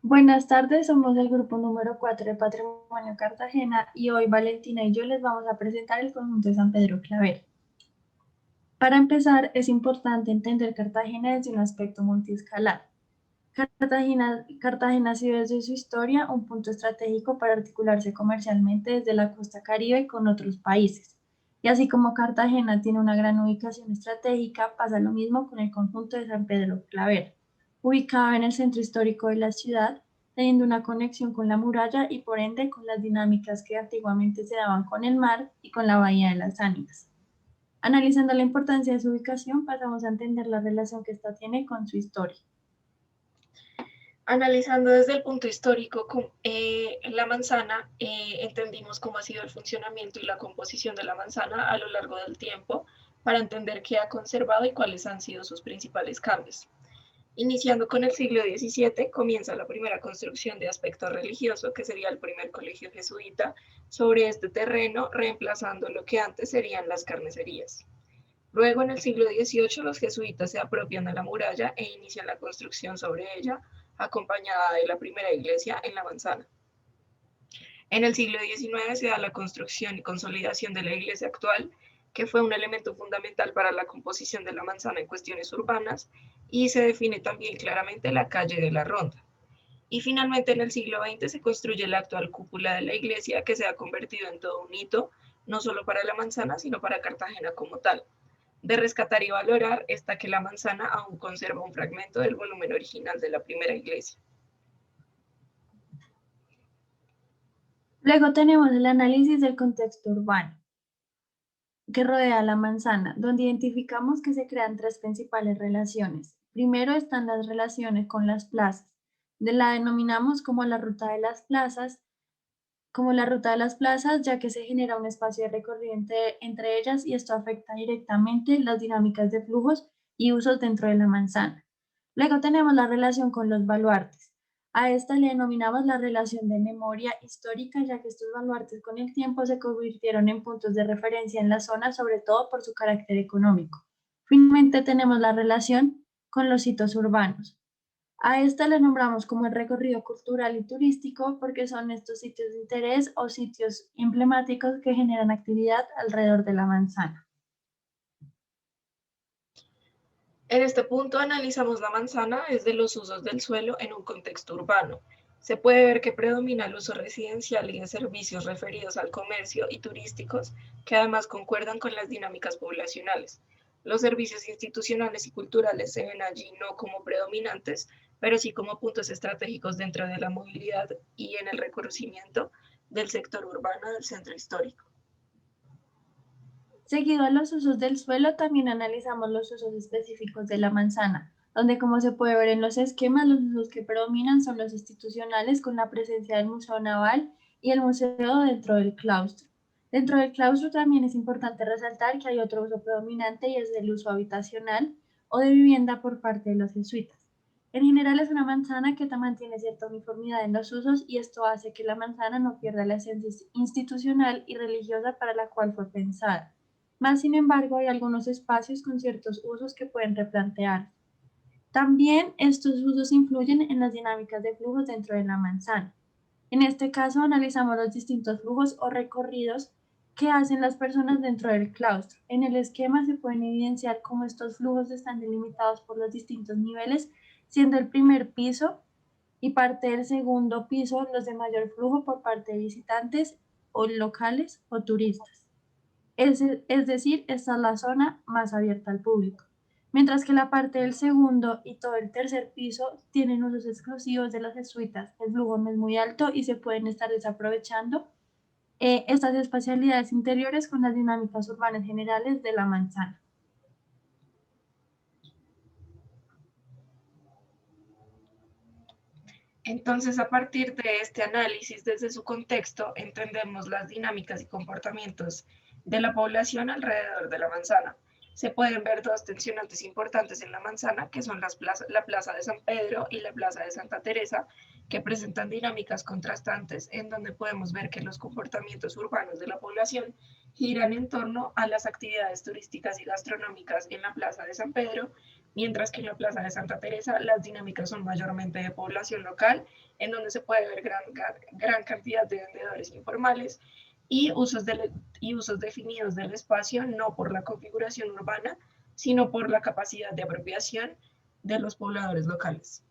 Buenas tardes, somos el grupo número 4 de Patrimonio Cartagena y hoy Valentina y yo les vamos a presentar el conjunto de San Pedro Claver. Para empezar, es importante entender Cartagena desde un aspecto multiescalar. Cartagena ha sido desde su historia un punto estratégico para articularse comercialmente desde la costa Caribe con otros países. Y así como Cartagena tiene una gran ubicación estratégica, pasa lo mismo con el conjunto de San Pedro Claver, ubicado en el centro histórico de la ciudad, teniendo una conexión con la muralla y por ende con las dinámicas que antiguamente se daban con el mar y con la bahía de las Ánimas. Analizando la importancia de su ubicación, pasamos a entender la relación que ésta tiene con su historia. Analizando desde el punto histórico la manzana, entendimos cómo ha sido el funcionamiento y la composición de la manzana a lo largo del tiempo para entender qué ha conservado y cuáles han sido sus principales cambios. Iniciando con el siglo XVII, comienza la primera construcción de aspecto religioso, que sería el primer colegio jesuita, sobre este terreno, reemplazando lo que antes serían las carnicerías. Luego, en el siglo XVIII, los jesuitas se apropian de la muralla e inician la construcción sobre ella, acompañada de la primera iglesia en la manzana. En el siglo XIX se da la construcción y consolidación de la iglesia actual, que fue un elemento fundamental para la composición de la manzana en cuestiones urbanas, y se define también claramente la calle de la Ronda. Y finalmente en el siglo XX se construye la actual cúpula de la iglesia, que se ha convertido en todo un hito, no solo para la manzana, sino para Cartagena como tal. De rescatar y valorar está que la manzana aún conserva un fragmento del volumen original de la primera iglesia. Luego tenemos el análisis del contexto urbano que rodea la manzana, donde identificamos que se crean tres principales relaciones. Primero están las relaciones con las plazas, de la denominamos como la ruta de las plazas, ya que se genera un espacio de recorrido entre ellas y esto afecta directamente las dinámicas de flujos y usos dentro de la manzana. Luego tenemos la relación con los baluartes. A esta le denominamos la relación de memoria histórica, ya que estos baluartes con el tiempo se convirtieron en puntos de referencia en la zona, sobre todo por su carácter económico. Finalmente tenemos la relación con los hitos urbanos. A esta le nombramos como el recorrido cultural y turístico porque son estos sitios de interés o sitios emblemáticos que generan actividad alrededor de la manzana. En este punto analizamos la manzana desde los usos del suelo en un contexto urbano. Se puede ver que predomina el uso residencial y de servicios referidos al comercio y turísticos, que además concuerdan con las dinámicas poblacionales. Los servicios institucionales y culturales se ven allí no como predominantes, pero sí como puntos estratégicos dentro de la movilidad y en el reconocimiento del sector urbano del centro histórico. Seguido a los usos del suelo, también analizamos los usos específicos de la manzana, donde como se puede ver en los esquemas, los usos que predominan son los institucionales con la presencia del Museo Naval y el museo dentro del claustro. Dentro del claustro también es importante resaltar que hay otro uso predominante y es el uso habitacional o de vivienda por parte de los jesuitas. En general es una manzana que mantiene cierta uniformidad en los usos y esto hace que la manzana no pierda la esencia institucional y religiosa para la cual fue pensada. Más sin embargo, hay algunos espacios con ciertos usos que pueden replantear. También estos usos influyen en las dinámicas de flujos dentro de la manzana. En este caso, analizamos los distintos flujos o recorridos que hacen las personas dentro del claustro. En el esquema se pueden evidenciar cómo estos flujos están delimitados por los distintos niveles, siendo el primer piso y parte del segundo piso los de mayor flujo por parte de visitantes o locales o turistas. Es decir, esta es la zona más abierta al público. Mientras que la parte del segundo y todo el tercer piso tienen usos exclusivos de las jesuitas. El flujo no es muy alto y se pueden estar desaprovechando estas espacialidades interiores con las dinámicas urbanas generales de la manzana. Entonces, a partir de este análisis desde su contexto, entendemos las dinámicas y comportamientos de la población alrededor de la manzana. Se pueden ver dos tensionantes importantes en la manzana, que son la Plaza de San Pedro y la Plaza de Santa Teresa, que presentan dinámicas contrastantes en donde podemos ver que los comportamientos urbanos de la población giran en torno a las actividades turísticas y gastronómicas en la Plaza de San Pedro, mientras que en la Plaza de Santa Teresa las dinámicas son mayormente de población local, en donde se puede ver gran cantidad de vendedores informales y usos definidos del espacio, no por la configuración urbana, sino por la capacidad de apropiación de los pobladores locales.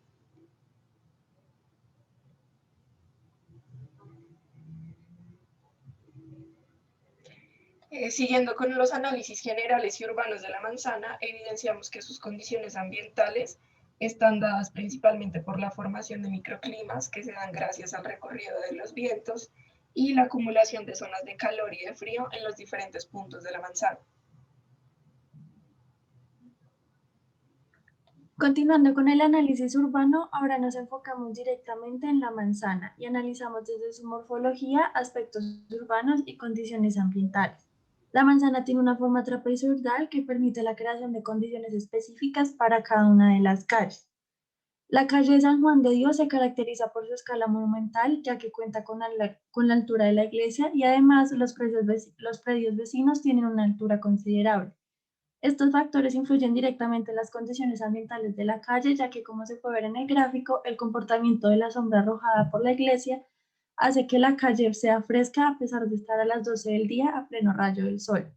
Siguiendo con los análisis generales y urbanos de la manzana, evidenciamos que sus condiciones ambientales están dadas principalmente por la formación de microclimas que se dan gracias al recorrido de los vientos y la acumulación de zonas de calor y de frío en los diferentes puntos de la manzana. Continuando con el análisis urbano, ahora nos enfocamos directamente en la manzana y analizamos desde su morfología, aspectos urbanos y condiciones ambientales. La manzana tiene una forma trapezoidal que permite la creación de condiciones específicas para cada una de las calles. La calle de San Juan de Dios se caracteriza por su escala monumental, ya que cuenta con la altura de la iglesia y además los predios vecinos tienen una altura considerable. Estos factores influyen directamente en las condiciones ambientales de la calle, ya que, como se puede ver en el gráfico, el comportamiento de la sombra arrojada por la iglesia hace que la calle sea fresca a pesar de estar a las 12 del día a pleno rayo del sol.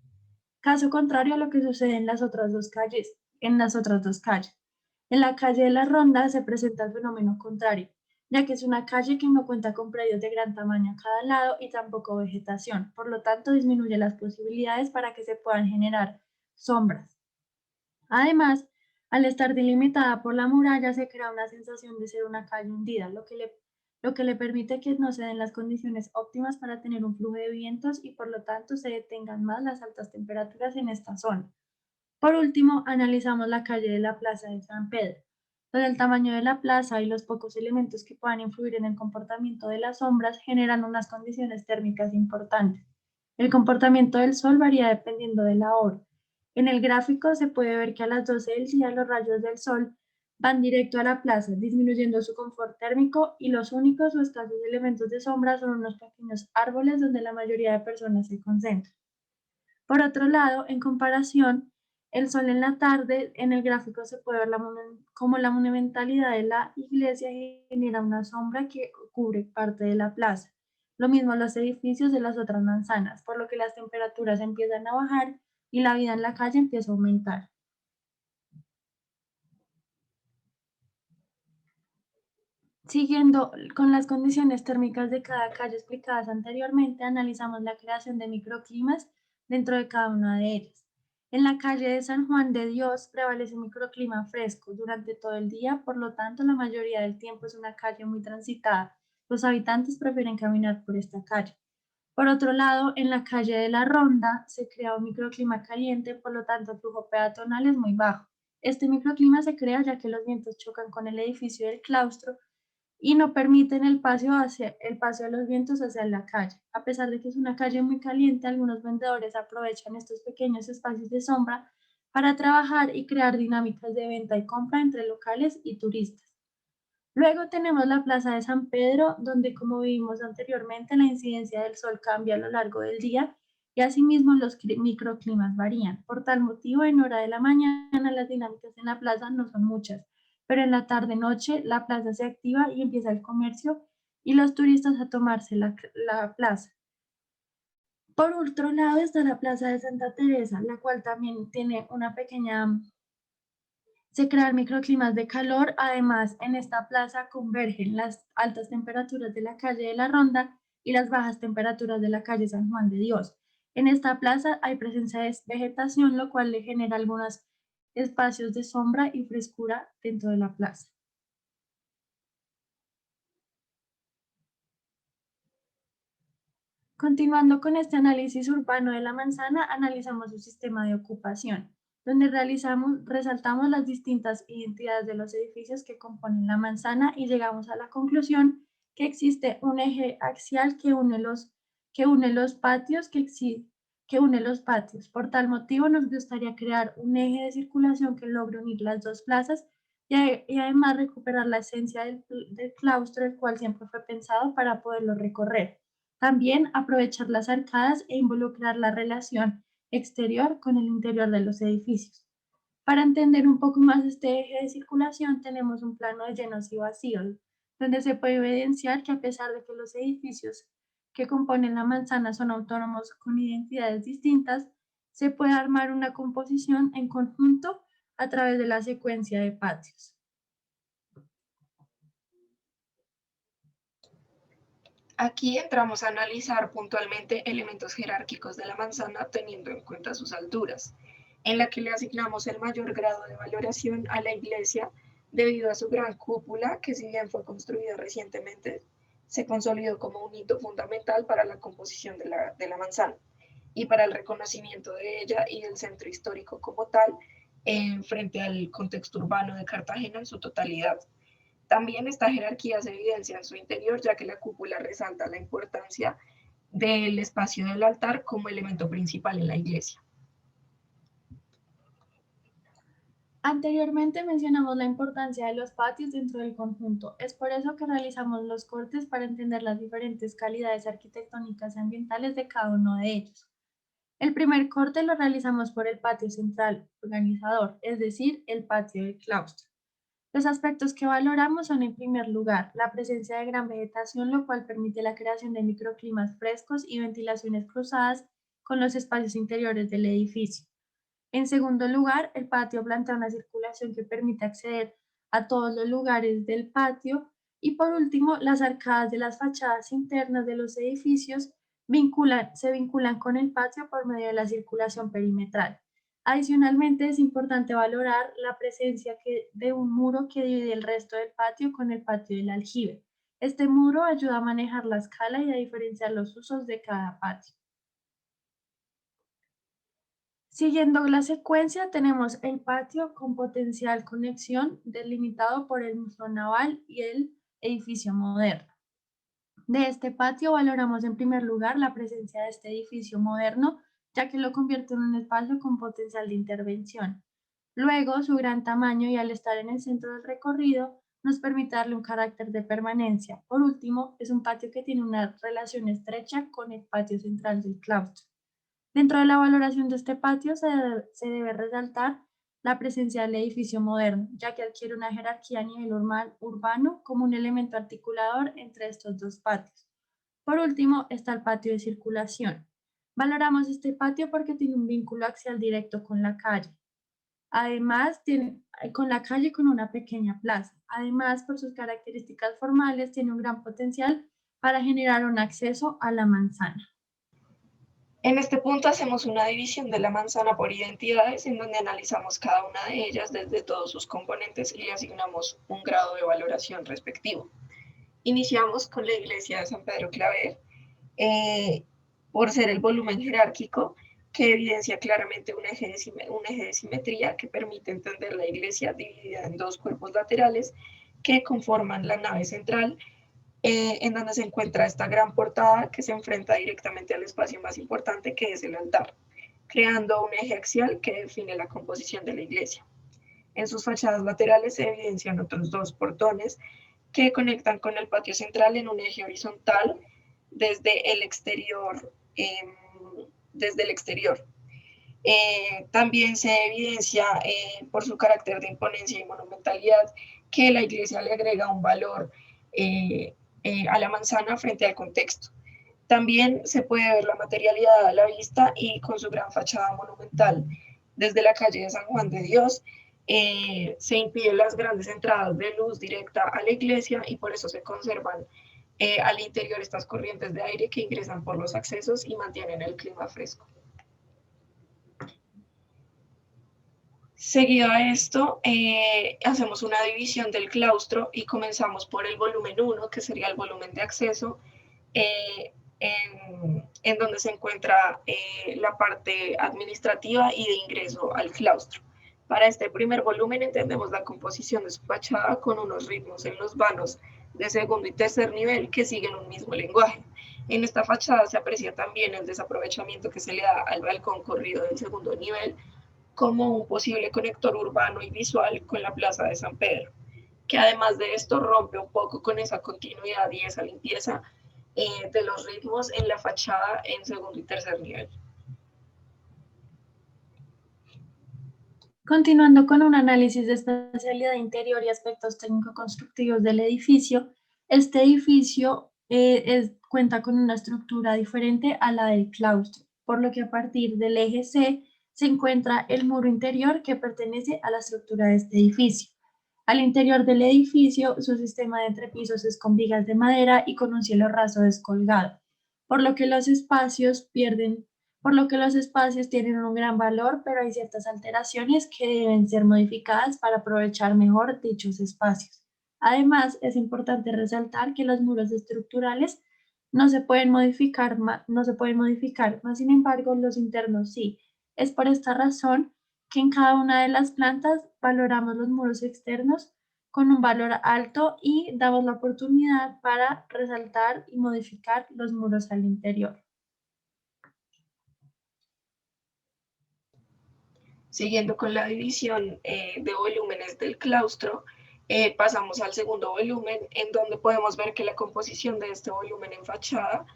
Caso contrario a lo que sucede en las otras dos calles. En la calle de la Ronda se presenta el fenómeno contrario, ya que es una calle que no cuenta con predios de gran tamaño a cada lado y tampoco vegetación, por lo tanto disminuye las posibilidades para que se puedan generar sombras. Además, al estar delimitada por la muralla se crea una sensación de ser una calle hundida, lo que le permite que no se den las condiciones óptimas para tener un flujo de vientos y por lo tanto se detengan más las altas temperaturas en esta zona. Por último, analizamos la calle de la Plaza de San Pedro, donde el tamaño de la plaza y los pocos elementos que puedan influir en el comportamiento de las sombras generan unas condiciones térmicas importantes. El comportamiento del sol varía dependiendo de la hora. En el gráfico se puede ver que a las 12 del día los rayos del sol van directo a la plaza, disminuyendo su confort térmico y los únicos o escasos elementos de sombra son unos pequeños árboles donde la mayoría de personas se concentran. Por otro lado, en comparación, el sol en la tarde, en el gráfico se puede ver como la monumentalidad de la iglesia genera una sombra que cubre parte de la plaza. Lo mismo los edificios de las otras manzanas, por lo que las temperaturas empiezan a bajar y la vida en la calle empieza a aumentar. Siguiendo con las condiciones térmicas de cada calle explicadas anteriormente, analizamos la creación de microclimas dentro de cada una de ellas. En la calle de San Juan de Dios prevalece un microclima fresco durante todo el día, por lo tanto la mayoría del tiempo es una calle muy transitada. Los habitantes prefieren caminar por esta calle. Por otro lado, en la calle de la Ronda se crea un microclima caliente, por lo tanto el flujo peatonal es muy bajo. Este microclima se crea ya que los vientos chocan con el edificio del claustro y no permiten el paso de los vientos hacia la calle. A pesar de que es una calle muy caliente, algunos vendedores aprovechan estos pequeños espacios de sombra para trabajar y crear dinámicas de venta y compra entre locales y turistas. Luego tenemos la Plaza de San Pedro, donde, como vimos anteriormente, la incidencia del sol cambia a lo largo del día y asimismo los microclimas varían. Por tal motivo, en hora de la mañana las dinámicas en la plaza no son muchas, pero en la tarde-noche la plaza se activa y empieza el comercio y los turistas a tomarse la plaza. Por otro lado está la Plaza de Santa Teresa, la cual también tiene una pequeña. Se crean microclimas de calor, además en esta plaza convergen las altas temperaturas de la calle de la Ronda y las bajas temperaturas de la calle San Juan de Dios. En esta plaza hay presencia de vegetación, lo cual le genera algunos espacios de sombra y frescura dentro de la plaza. Continuando con este análisis urbano de la manzana, analizamos su sistema de ocupación, donde resaltamos las distintas identidades de los edificios que componen la manzana y llegamos a la conclusión que existe un eje axial que une los patios. Por tal motivo, nos gustaría crear un eje de circulación que logre unir las dos plazas y además recuperar la esencia del claustro, el cual siempre fue pensado para poderlo recorrer. También aprovechar las arcadas e involucrar la relación exterior con el interior de los edificios. Para entender un poco más este eje de circulación, tenemos un plano de llenos y vacíos, donde se puede evidenciar que a pesar de que los edificios que componen la manzana son autónomos con identidades distintas, se puede armar una composición en conjunto a través de la secuencia de patios. Aquí entramos a analizar puntualmente elementos jerárquicos de la manzana teniendo en cuenta sus alturas, en la que le asignamos el mayor grado de valoración a la iglesia debido a su gran cúpula, que si bien fue construida recientemente, se consolidó como un hito fundamental para la composición de la manzana y para el reconocimiento de ella y del centro histórico como tal frente al contexto urbano de Cartagena en su totalidad. También esta jerarquía se evidencia en su interior, ya que la cúpula resalta la importancia del espacio del altar como elemento principal en la iglesia. Anteriormente mencionamos la importancia de los patios dentro del conjunto. Es por eso que realizamos los cortes para entender las diferentes calidades arquitectónicas y ambientales de cada uno de ellos. El primer corte lo realizamos por el patio central organizador, es decir, el patio del claustro. Los aspectos que valoramos son, en primer lugar, la presencia de gran vegetación, lo cual permite la creación de microclimas frescos y ventilaciones cruzadas con los espacios interiores del edificio. En segundo lugar, el patio plantea una circulación que permite acceder a todos los lugares del patio. Y por último, las arcadas de las fachadas internas de los edificios se vinculan con el patio por medio de la circulación perimetral. Adicionalmente, es importante valorar la presencia de un muro que divide el resto del patio con el patio del aljibe. Este muro ayuda a manejar la escala y a diferenciar los usos de cada patio. Siguiendo la secuencia, tenemos el patio con potencial conexión delimitado por el Museo Naval y el edificio moderno. De este patio valoramos en primer lugar la presencia de este edificio moderno, ya que lo convierte en un espacio con potencial de intervención. Luego, su gran tamaño y al estar en el centro del recorrido, nos permite darle un carácter de permanencia. Por último, es un patio que tiene una relación estrecha con el patio central del claustro. Dentro de la valoración de este patio se debe resaltar la presencia del edificio moderno, ya que adquiere una jerarquía a nivel urbano como un elemento articulador entre estos dos patios. Por último, está el patio de circulación. Valoramos este patio porque tiene un vínculo axial directo con la calle. Además, tiene con la calle con una pequeña plaza. Además, por sus características formales, tiene un gran potencial para generar un acceso a la manzana. En este punto hacemos una división de la manzana por identidades en donde analizamos cada una de ellas desde todos sus componentes y le asignamos un grado de valoración respectivo. Iniciamos con la iglesia de San Pedro Claver, por ser el volumen jerárquico que evidencia claramente un eje de simetría que permite entender la iglesia dividida en dos cuerpos laterales que conforman la nave central, en donde se encuentra esta gran portada que se enfrenta directamente al espacio más importante, que es el altar, creando un eje axial que define la composición de la iglesia. En sus fachadas laterales se evidencian otros dos portones que conectan con el patio central en un eje horizontal desde el exterior. También se evidencia por su carácter de imponencia y monumentalidad que la iglesia le agrega un valor a la manzana frente al contexto. También se puede ver la materialidad a la vista y con su gran fachada monumental desde la calle de San Juan de Dios. Se impiden las grandes entradas de luz directa a la iglesia y por eso se conservan al interior estas corrientes de aire que ingresan por los accesos y mantienen el clima fresco. Seguido a esto, hacemos una división del claustro y comenzamos por el volumen 1, que sería el volumen de acceso, en donde se encuentra la parte administrativa y de ingreso al claustro. Para este primer volumen entendemos la composición de su fachada con unos ritmos en los vanos de segundo y tercer nivel que siguen un mismo lenguaje. En esta fachada se aprecia también el desaprovechamiento que se le da al balcón corrido del segundo nivel como un posible conector urbano y visual con la Plaza de San Pedro, que además de esto rompe un poco con esa continuidad y esa limpieza de los ritmos en la fachada en segundo y tercer nivel. Continuando con un análisis de espacialidad interior y aspectos técnico-constructivos del edificio, este edificio cuenta con una estructura diferente a la del claustro, por lo que a partir del eje C se encuentra el muro interior que pertenece a la estructura de este edificio. Al interior del edificio, su sistema de entrepisos es con vigas de madera y con un cielo raso descolgado, por lo que los espacios pierden por lo que los espacios tienen un gran valor, pero hay ciertas alteraciones que deben ser modificadas para aprovechar mejor dichos espacios. Además, es importante resaltar que los muros estructurales no se pueden modificar, más sin embargo, los internos sí. Es por esta razón que en cada una de las plantas valoramos los muros externos con un valor alto y damos la oportunidad para resaltar y modificar los muros al interior. Siguiendo con la división de volúmenes del claustro, pasamos al segundo volumen, en donde podemos ver que la composición de este volumen en fachada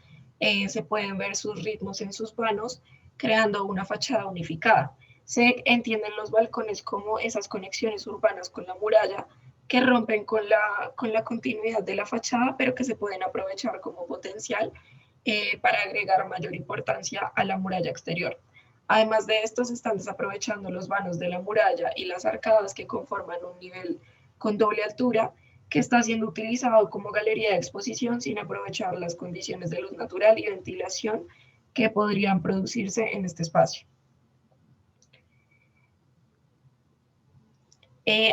se pueden ver sus ritmos en sus vanos, creando una fachada unificada. Se entienden los balcones como esas conexiones urbanas con la muralla que rompen con la continuidad de la fachada, pero que se pueden aprovechar como potencial para agregar mayor importancia a la muralla exterior. Además de esto, se están desaprovechando los vanos de la muralla y las arcadas que conforman un nivel con doble altura que está siendo utilizado como galería de exposición sin aprovechar las condiciones de luz natural y ventilación que podrían producirse en este espacio.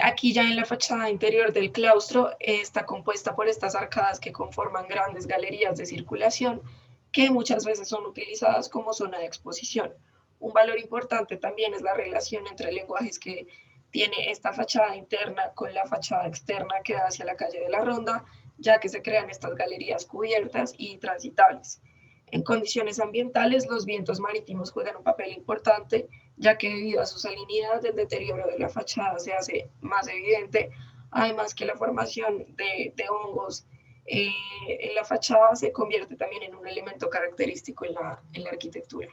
Aquí ya en la fachada interior del claustro está compuesta por estas arcadas que conforman grandes galerías de circulación que muchas veces son utilizadas como zona de exposición. Un valor importante también es la relación entre lenguajes que tiene esta fachada interna con la fachada externa que da hacia la calle de la Ronda, ya que se crean estas galerías cubiertas y transitables. En condiciones ambientales, los vientos marítimos juegan un papel importante, ya que debido a su salinidad, el deterioro de la fachada se hace más evidente, además que la formación de hongos en la fachada se convierte también en un elemento característico en la arquitectura.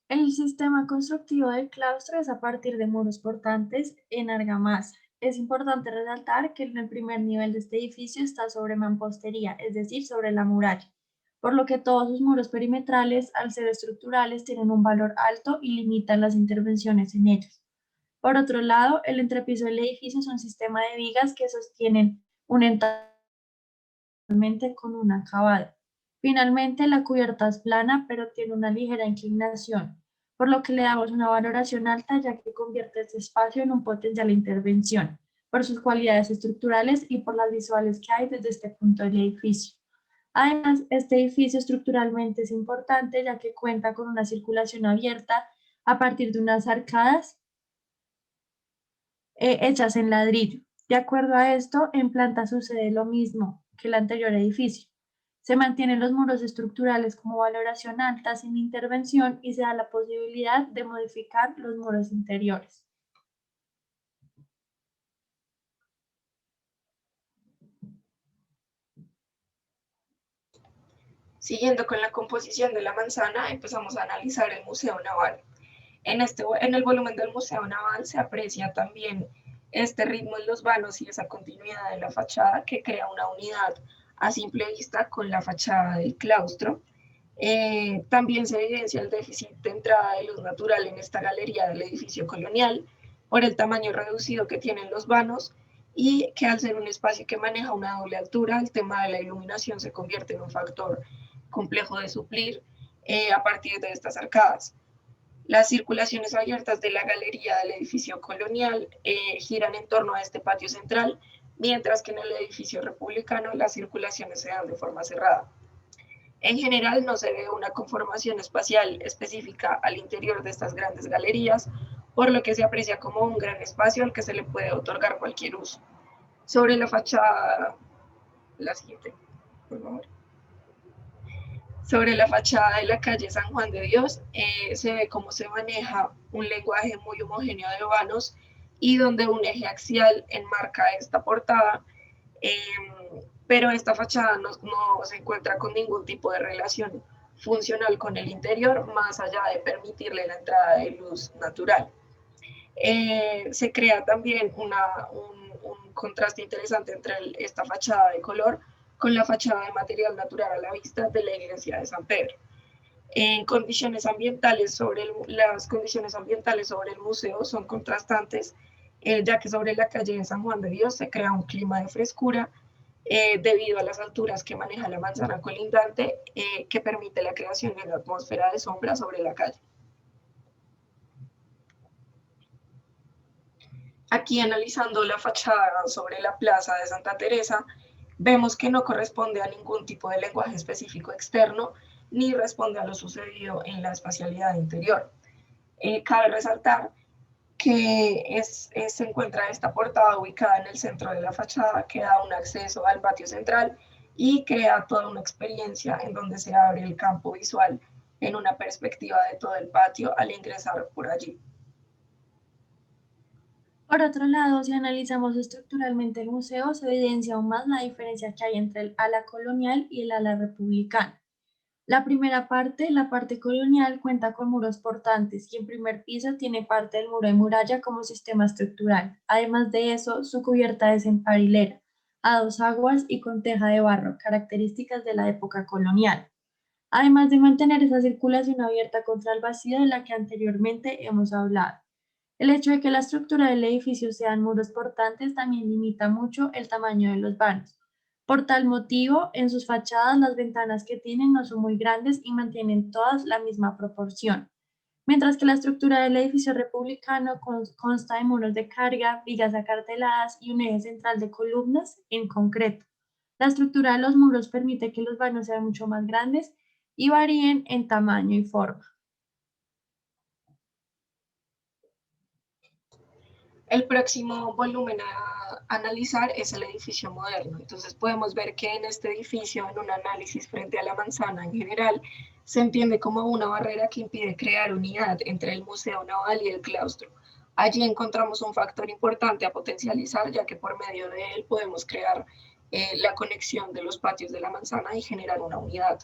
El sistema constructivo del claustro es a partir de muros portantes en argamasa. Es importante resaltar que el primer nivel de este edificio está sobre mampostería, es decir, sobre la muralla, por lo que todos sus muros perimetrales, al ser estructurales, tienen un valor alto y limitan las intervenciones en ellos. Por otro lado, el entrepiso del edificio es un sistema de vigas que sostienen un entorno con un acabado. Finalmente, la cubierta es plana, pero tiene una ligera inclinación, por lo que le damos una valoración alta, ya que convierte este espacio en un potencial de intervención, por sus cualidades estructurales y por las visuales que hay desde este punto del edificio. Además, este edificio estructuralmente es importante, ya que cuenta con una circulación abierta a partir de unas arcadas hechas en ladrillo. De acuerdo a esto, en planta sucede lo mismo que el anterior edificio. Se mantienen los muros estructurales como valoración alta sin intervención y se da la posibilidad de modificar los muros interiores. Siguiendo con la composición de la manzana, empezamos a analizar el Museo Naval. En el volumen del Museo Naval se aprecia también este ritmo en los vanos y esa continuidad de la fachada que crea una unidad a simple vista con la fachada del claustro. También se evidencia el déficit de entrada de luz natural en esta galería del edificio colonial por el tamaño reducido que tienen los vanos y que al ser un espacio que maneja una doble altura, el tema de la iluminación se convierte en un factor complejo de suplir a partir de estas arcadas. Las circulaciones abiertas de la galería del edificio colonial giran en torno a este patio central, mientras que en el edificio republicano las circulaciones se dan de forma cerrada. En general no se ve una conformación espacial específica al interior de estas grandes galerías, por lo que se aprecia como un gran espacio al que se le puede otorgar cualquier uso. Sobre la fachada, la siguiente, por favor. Sobre la fachada de la calle San Juan de Dios se ve cómo se maneja un lenguaje muy homogéneo de vanos y donde un eje axial enmarca esta portada, pero esta fachada no se encuentra con ningún tipo de relación funcional con el interior, más allá de permitirle la entrada de luz natural. Se crea también un contraste interesante entre esta fachada de color con la fachada de material natural a la vista de la iglesia de San Pedro. Las condiciones ambientales sobre el museo son contrastantes, ya que sobre la calle de San Juan de Dios se crea un clima de frescura debido a las alturas que maneja la manzana colindante, que permite la creación de una atmósfera de sombra sobre la calle. Aquí, analizando la fachada sobre la plaza de Santa Teresa, vemos que no corresponde a ningún tipo de lenguaje específico externo, ni responde a lo sucedido en la espacialidad interior. Cabe resaltar que se encuentra esta portada ubicada en el centro de la fachada, que da un acceso al patio central y crea toda una experiencia en donde se abre el campo visual en una perspectiva de todo el patio al ingresar por allí. Por otro lado, si analizamos estructuralmente el museo, se evidencia aún más la diferencia que hay entre el ala colonial y el ala republicana. La primera parte, la parte colonial, cuenta con muros portantes y en primer piso tiene parte del muro de muralla como sistema estructural. Además de eso, su cubierta es en parilera, a dos aguas y con teja de barro, características de la época colonial. Además de mantener esa circulación abierta contra el vacío de la que anteriormente hemos hablado. El hecho de que la estructura del edificio sean muros portantes también limita mucho el tamaño de los vanos. Por tal motivo, en sus fachadas las ventanas que tienen no son muy grandes y mantienen todas la misma proporción. Mientras que la estructura del edificio republicano consta de muros de carga, vigas acarteladas y un eje central de columnas en concreto. La estructura de los muros permite que los vanos sean mucho más grandes y varíen en tamaño y forma. El próximo volumen a analizar es el edificio moderno. Entonces podemos ver que en este edificio, en un análisis frente a la manzana en general, se entiende como una barrera que impide crear unidad entre el Museo Naval y el claustro. Allí encontramos un factor importante a potencializar, ya que por medio de él podemos crear la conexión de los patios de la manzana y generar una unidad.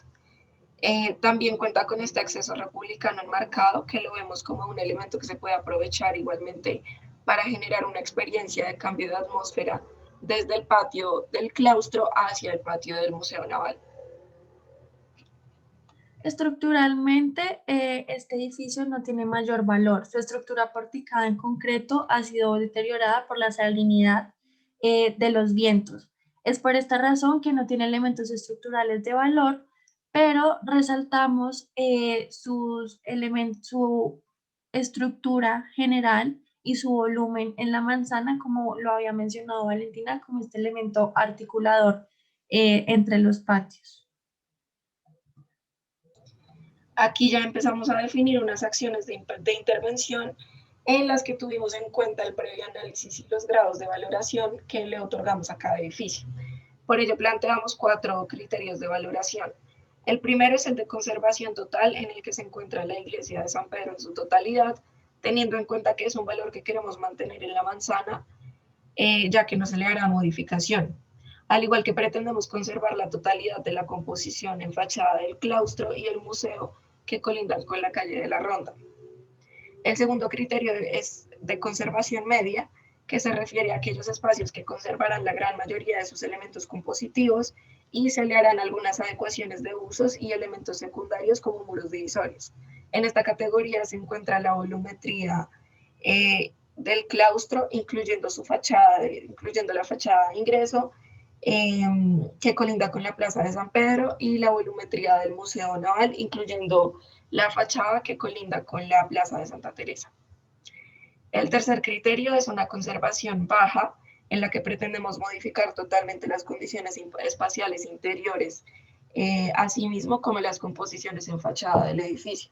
También cuenta con este acceso republicano enmarcado, que lo vemos como un elemento que se puede aprovechar igualmente para generar una experiencia de cambio de atmósfera desde el patio del claustro hacia el patio del Museo Naval. Estructuralmente, este edificio no tiene mayor valor. Su estructura porticada en concreto ha sido deteriorada por la salinidad de los vientos. Es por esta razón que no tiene elementos estructurales de valor, pero resaltamos su estructura general y su volumen en la manzana, como lo había mencionado Valentina, como este elemento articulador entre los patios. Aquí ya empezamos a definir unas acciones de intervención en las que tuvimos en cuenta el previo análisis y los grados de valoración que le otorgamos a cada edificio. Por ello planteamos 4 criterios de valoración. El primero es el de conservación total, en el que se encuentra la iglesia de San Pedro en su totalidad, teniendo en cuenta que es un valor que queremos mantener en la manzana, ya que no se le hará modificación. Al igual que pretendemos conservar la totalidad de la composición en fachada del claustro y el museo que colindan con la calle de la Ronda. El segundo criterio es de conservación media, que se refiere a aquellos espacios que conservarán la gran mayoría de sus elementos compositivos y se le harán algunas adecuaciones de usos y elementos secundarios como muros divisorios. En esta categoría se encuentra la volumetría del claustro, incluyendo la fachada de ingreso, que colinda con la Plaza de San Pedro, y la volumetría del Museo Naval, incluyendo la fachada que colinda con la Plaza de Santa Teresa. El tercer criterio es una conservación baja, en la que pretendemos modificar totalmente las condiciones espaciales interiores, así mismo como las composiciones en fachada del edificio.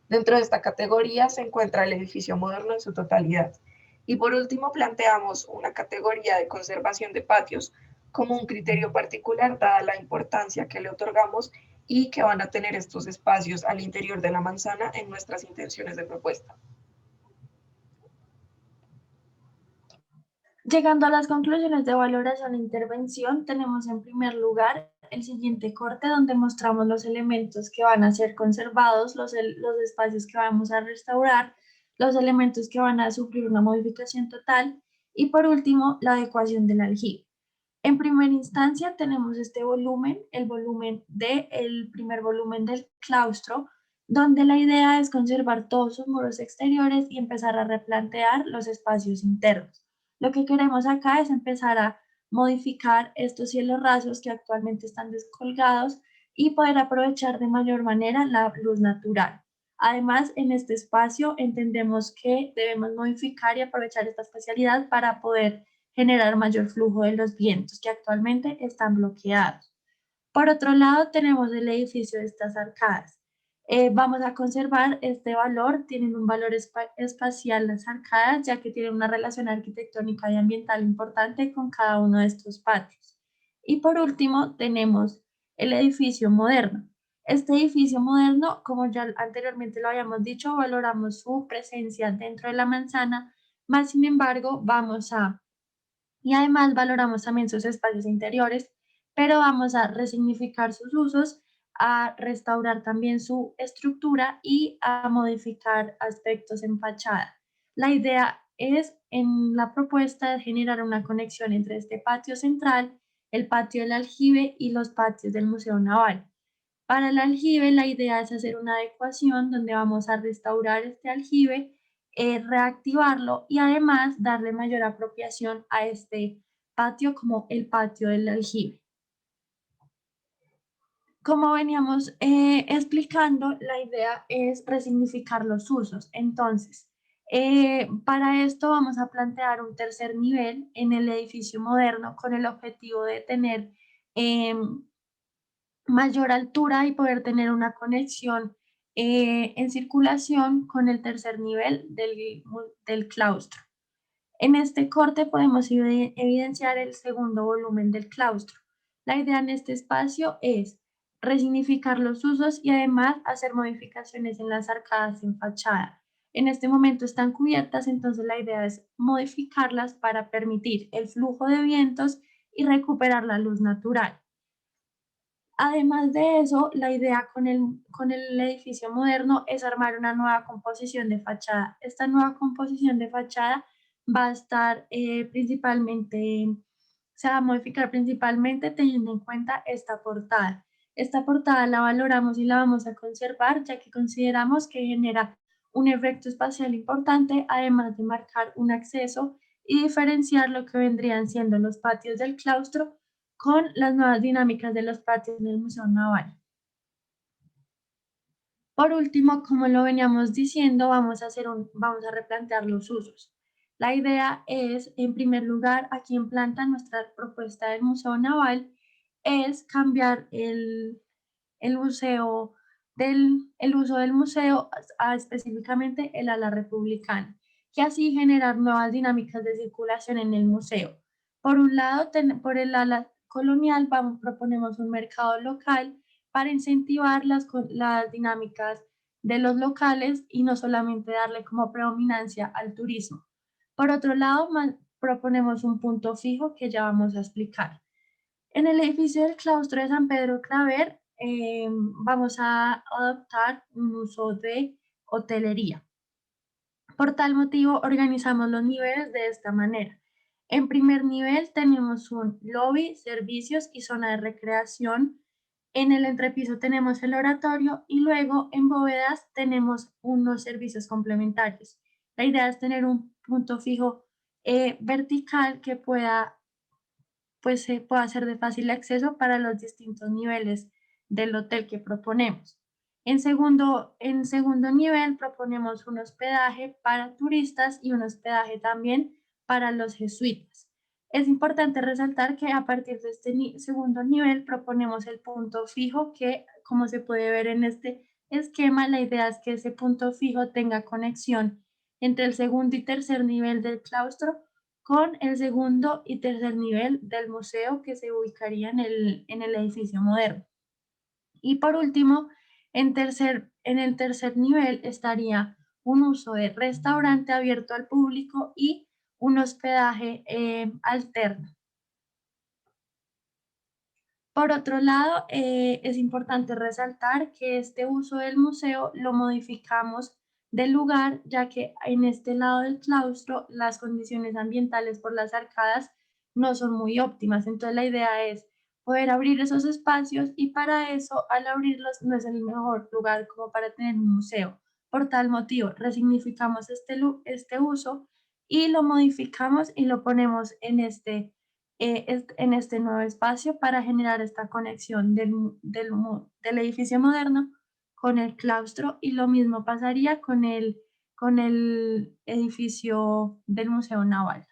Dentro de esta categoría se encuentra el edificio moderno en su totalidad. Y por último, planteamos una categoría de conservación de patios como un criterio particular, dada la importancia que le otorgamos y que van a tener estos espacios al interior de la manzana en nuestras intenciones de propuesta. Llegando a las conclusiones de valoración e intervención, tenemos en primer lugar el siguiente corte donde mostramos los elementos que van a ser conservados, los espacios que vamos a restaurar, los elementos que van a sufrir una modificación total y por último la adecuación del aljibe. En primera instancia tenemos este volumen, el primer volumen del claustro, donde la idea es conservar todos sus muros exteriores y empezar a replantear los espacios internos. Lo que queremos acá es empezar a modificar estos cielos rasos que actualmente están descolgados y poder aprovechar de mayor manera la luz natural. Además, en este espacio entendemos que debemos modificar y aprovechar esta espacialidad para poder generar mayor flujo de los vientos que actualmente están bloqueados. Por otro lado, tenemos el edificio de estas arcadas. Vamos a conservar este valor, tienen un valor espacial las arcadas, ya que tienen una relación arquitectónica y ambiental importante con cada uno de estos patios. Y por último, tenemos el edificio moderno. Este edificio moderno, como ya anteriormente lo habíamos dicho, valoramos su presencia dentro de la manzana, más sin embargo, y además valoramos también sus espacios interiores, pero vamos a resignificar sus usos, a restaurar también su estructura y a modificar aspectos en fachada. La idea es en la propuesta de generar una conexión entre este patio central, el patio del aljibe y los patios del Museo Naval. Para el aljibe, la idea es hacer una adecuación donde vamos a restaurar este aljibe, reactivarlo y además darle mayor apropiación a este patio como el patio del aljibe. Como veníamos explicando, la idea es resignificar los usos. Entonces, para esto vamos a plantear un tercer nivel en el edificio moderno con el objetivo de tener mayor altura y poder tener una conexión en circulación con el tercer nivel del claustro. En este corte podemos evidenciar el segundo volumen del claustro. La idea en este espacio es resignificar los usos y además hacer modificaciones en las arcadas en fachada. En este momento están cubiertas, entonces la idea es modificarlas para permitir el flujo de vientos y recuperar la luz natural. Además de eso, la idea con el edificio moderno es armar una nueva composición de fachada. Esta nueva composición de fachada va a estar se va a modificar principalmente teniendo en cuenta esta portada. Esta portada la valoramos y la vamos a conservar ya que consideramos que genera un efecto espacial importante, además de marcar un acceso y diferenciar lo que vendrían siendo los patios del claustro con las nuevas dinámicas de los patios del Museo Naval. Por último, como lo veníamos diciendo, vamos a replantear los usos. La idea es, en primer lugar, aquí en planta nuestra propuesta del Museo Naval es cambiar el uso del museo a específicamente el ala republicana, y así generar nuevas dinámicas de circulación en el museo. Por un lado, por el ala colonial, proponemos un mercado local para incentivar las dinámicas de los locales y no solamente darle como predominancia al turismo. Por otro lado, proponemos un punto fijo que ya vamos a explicar. En el edificio del claustro de San Pedro Claver vamos a adoptar un uso de hotelería. Por tal motivo, organizamos los niveles de esta manera. En primer nivel tenemos un lobby, servicios y zona de recreación. En el entrepiso tenemos el oratorio y luego en bóvedas tenemos unos servicios complementarios. La idea es tener un punto fijo vertical que pueda ser de fácil acceso para los distintos niveles del hotel que proponemos. En segundo nivel proponemos un hospedaje para turistas y un hospedaje también para los jesuitas. Es importante resaltar que a partir de este segundo nivel proponemos el punto fijo que, como se puede ver en este esquema, la idea es que ese punto fijo tenga conexión entre el segundo y tercer nivel del claustro con el segundo y tercer nivel del museo que se ubicaría en el edificio moderno. Y por último, en el tercer nivel estaría un uso de restaurante abierto al público y un hospedaje alterno. Por otro lado, es importante resaltar que este uso del museo lo modificamos del lugar, ya que en este lado del claustro las condiciones ambientales por las arcadas no son muy óptimas. Entonces la idea es poder abrir esos espacios y para eso al abrirlos no es el mejor lugar como para tener un museo. Por tal motivo, resignificamos este uso y lo modificamos y lo ponemos en este nuevo espacio para generar esta conexión del edificio moderno con el claustro y lo mismo pasaría con el edificio del Museo Naval.